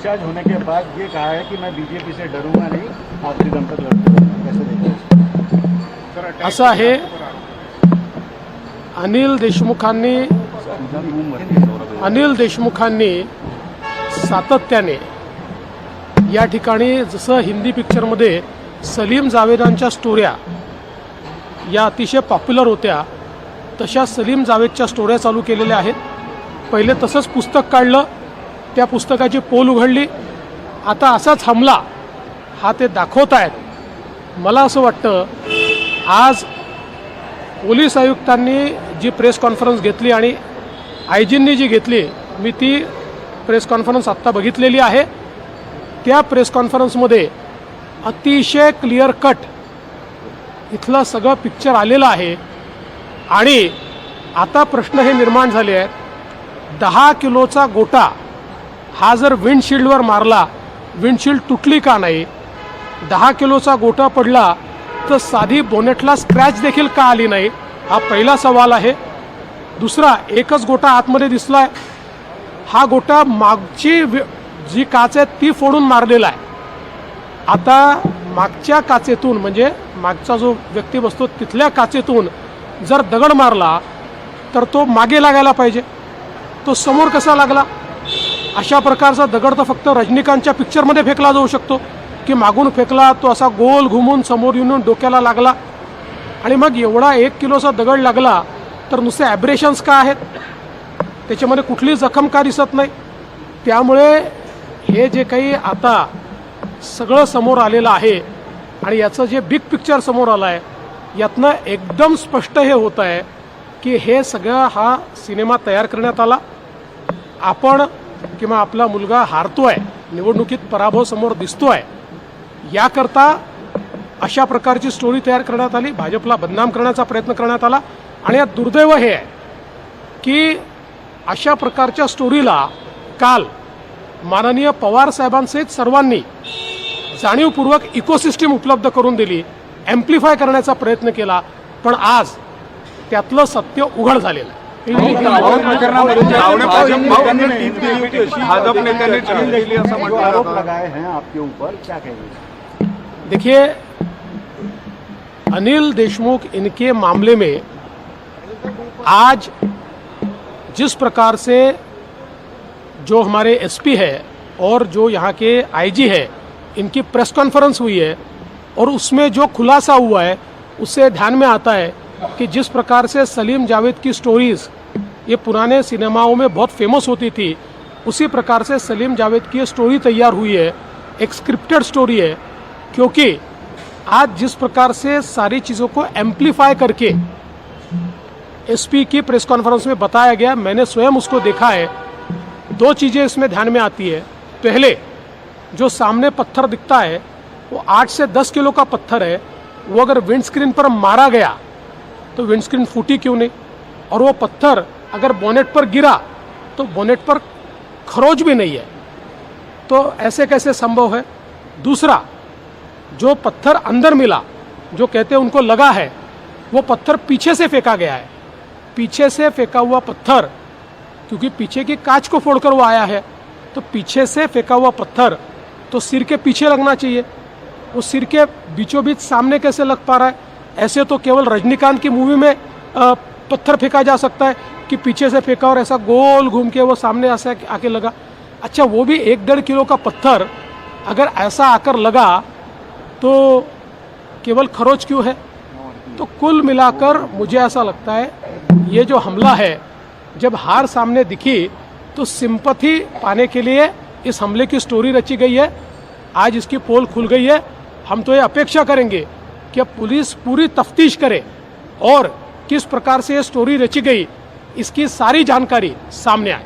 Discharge होने के बाद ये कहा है कि मैं बीजेपी से डरूंगा नहीं, आखिरी दम तक लड़ते रहूंगा। कैसे देखते हैं? असं आहे, अनिल देशमुखांनी सातत्याने या ठिकाणी जसं हिंदी पिक्चरमध्ये सलीम जावेदांच्या स्टोऱ्या या अतिशय पॉप्युलर होत्या, तशा सलीम जावेदच्या स्टोऱ्या चालू केलेल्या आहेत. पहिले तसंच पुस्तक काढलं, त्या पुस्तकाची पोल उघडली, आता असाच हमला हा ते दाखवत आहेत. मला असं वाटतं आज पोलीस आयुक्तांनी जी प्रेस कॉन्फरन्स घेतली आणि आयजींनी जी घेतली, मी ती प्रेस कॉन्फरन्स आत्ता बघितलेली आहे. त्या प्रेस कॉन्फरन्समध्ये अतिशय क्लिअर कट इथलं सगळं पिक्चर आलेलं आहे. आणि आता प्रश्न हे निर्माण झाले आहेत, 10 किलोचा गोटा हा जर विंडशिल्डवर मारला, विंडशिल्ड तुटली का नाही? 10 किलोचा गोटा पडला तर साधी बोनेटला स्क्रॅच देखील का आली नाही? हा पहिला सवाल आहे. दुसरा, एकच गोटा आतमध्ये दिसलाय, हा गोटा मागची जी काच आहे ती फोडून मारलेला आहे. आता मागच्या काचेतून, म्हणजे मागचा जो व्यक्ती बसतो तिथल्या काचेतून जर दगड मारला तर तो मागे लागायला पाहिजे, तो समोर कसा लागला? अशा प्रकारचा दगड तर फक्त रजनीकांतच्या पिक्चरमध्ये फेकला जाऊ शकतो, की मागून फेकला, तो असा गोल घुमून समोर येऊन डोक्याला लागला. आणि मग एवढा 1 किलोचा दगड लागला तर नुसते ॲब्रेशन्स का आहेत? त्याच्यामध्ये कुठली जखम का दिसत नाही? त्यामुळे हे जे काही आता सगळं समोर आलेलं आहे आणि याचं जे बिग पिक्चर समोर आलं आहे, यातनं एकदम स्पष्ट हे होत आहे की हे सगळं हा सिनेमा तयार करण्यात आला. आपण किंवा आपला मुलगा हारतोय, निवडणुकीत पराभव समोर दिसतोय, याकरता अशा प्रकारची स्टोरी तयार करण्यात आली, भाजपला बदनाम करण्याचा प्रयत्न करण्यात आला. आणि यात दुर्दैव हे आहे की अशा प्रकारच्या स्टोरीला काल माननीय पवार साहेबांसहित सर्वांनी जाणीवपूर्वक इकोसिस्टीम उपलब्ध करून दिली, ॲम्प्लिफाय करण्याचा प्रयत्न केला, पण आज त्यातलं सत्य उघड झालेलं आहे. देखिए, अनिल देशमुख इनके मामले में आज जिस प्रकार से जो हमारे एसपी है और जो यहाँ के आईजी है, इनकी प्रेस कॉन्फ्रेंस हुई है और उसमें जो खुलासा हुआ है उससे ध्यान में आता है कि जिस प्रकार से सलीम जावेद की स्टोरीज़ ये पुराने सिनेमाओं में बहुत फेमस होती थी, उसी प्रकार से सलीम जावेद की स्टोरी तैयार हुई है. एक स्क्रिप्टेड स्टोरी है, क्योंकि आज जिस प्रकार से सारी चीज़ों को एम्प्लीफाई करके एसपी की प्रेस कॉन्फ्रेंस में बताया गया, मैंने स्वयं उसको देखा है. 2 चीज़ें इसमें ध्यान में आती है. पहले, जो सामने पत्थर दिखता है वो 8 से 10 किलो का पत्थर है. वो अगर विंडस्क्रीन पर मारा गया तो विंडस्क्रीन फूटी क्यों नहीं? और वो पत्थर अगर बोनेट पर गिरा तो बोनेट पर खरोच भी नहीं है, तो ऐसे कैसे संभव है? दूसरा, जो पत्थर अंदर मिला, जो कहते हैं उनको लगा है, वो पत्थर पीछे से फेंका गया है. पीछे से फेंका हुआ पत्थर, क्योंकि पीछे की कांच को फोड़कर वो आया है, तो पीछे से फेंका हुआ पत्थर तो सिर के पीछे लगना चाहिए. वो सिर के बीचों बीच सामने कैसे लग पा रहा है? ऐसे तो केवल रजनीकांत की मूवी में पत्थर फेंका जा सकता है कि पीछे से फेंका और ऐसा गोल घूम के वो सामने ऐसा आके लगा. अच्छा, वो भी 1-1.5 किलो का पत्थर अगर ऐसा आकर लगा तो केवल खरोच क्यों है? तो कुल मिलाकर मुझे ऐसा लगता है ये जो हमला है, जब हार सामने दिखी तो सिंपैथी पाने के लिए इस हमले की स्टोरी रची गई है. आज इसकी पोल खुल गई है. हम तो ये अपेक्षा करेंगे कि अब पुलिस पूरी तफ्तीश करे और किस प्रकार से ये स्टोरी रची गई इसकी सारी जानकारी सामने आए.